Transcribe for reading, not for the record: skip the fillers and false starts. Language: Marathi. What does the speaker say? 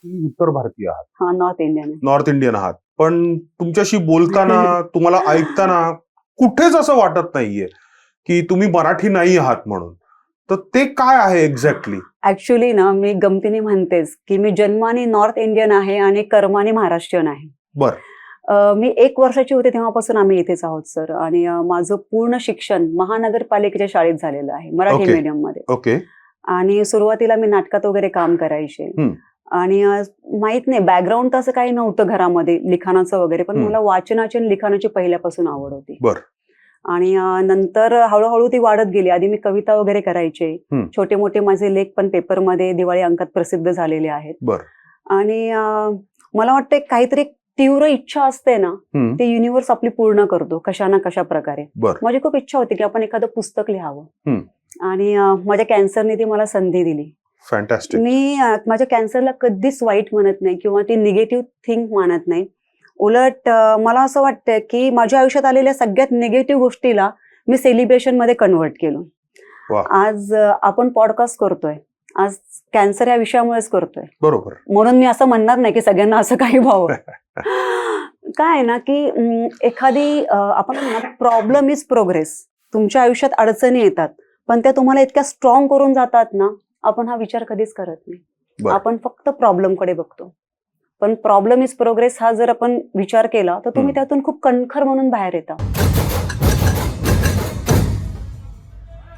उत्तर भारतीय आहात, हा नॉर्थ इंडियन. नॉर्थ इंडियन आहात, पण तुमच्याशी बोलताना तुम्हाला ऐकताना कुठेच असं वाटत नाहीये की तुम्ही मराठी नाही आहात म्हणून. तर ते काय आहे एक्झॅक्टली? ऍक्च्युली ना मी गमतीने म्हणतेच की मी जन्माने नॉर्थ इंडियन आहे आणि कर्माने महाराष्ट्रीयन आहे. बर. मी 1 वर्षाची होते तेव्हापासून आम्ही इथेच आहोत सर. आणि माझं पूर्ण शिक्षण महानगरपालिकेच्या शाळेत झालेलं आहे, मराठी ओके. मीडियम मध्ये. ओके. आणि सुरुवातीला मी नाटकात वगैरे काम करायचे. आणि माहित नाही बॅकग्राऊंड तसं काही नव्हतं घरामध्ये लिखाणाचं वगैरे, पण मला वाचनाची आणि लिखाणाची पहिल्यापासून आवड होती. बर. आणि नंतर हळूहळू ती वाढत गेली. आधी मी कविता वगैरे करायचे, छोटे मोठे माझे लेख पण पेपरमध्ये दिवाळी अंकात प्रसिद्ध झालेले आहेत. बर. आणि मला वाटतं काहीतरी तीव्र इच्छा असते ना, ते युनिव्हर्स आपली पूर्ण करतो कशा ना कशा प्रकारे. माझी खूप इच्छा होती की आपण एखादं पुस्तक लिहावं, आणि माझ्या कॅन्सरने ती मला संधी दिली. फॅन्टॅस्टिक. मी माझ्या कॅन्सरला कधीच वाईट म्हणत नाही किंवा ती निगेटिव्ह थिंक मानत नाही. उलट मला असं वाटतं की माझ्या आयुष्यात आलेल्या सगळ्यात निगेटिव्ह गोष्टीला मी सेलिब्रेशन मध्ये कन्व्हर्ट केलं. आज आपण पॉडकास्ट करतोय, आज कॅन्सर या विषयामुळेच करतोय. बरोबर. म्हणून मी असं म्हणणार नाही की सगळ्यांना असं काही व्हावं. काय ना की एखादी आपण प्रॉब्लेम इज प्रोग्रेस. तुमच्या आयुष्यात अडचणी येतात, पण त्या तुम्हाला इतक्या स्ट्रॉंग करून जातात ना, आपण हा विचार कधीच करत नाही. आपण फक्त प्रॉब्लेमकडे बघतो. पण प्रॉब्लेम इज प्रोग्रेस हा जर आपण विचार केला तर तुम्ही त्यातून खूप कणखर म्हणून बाहेर येता.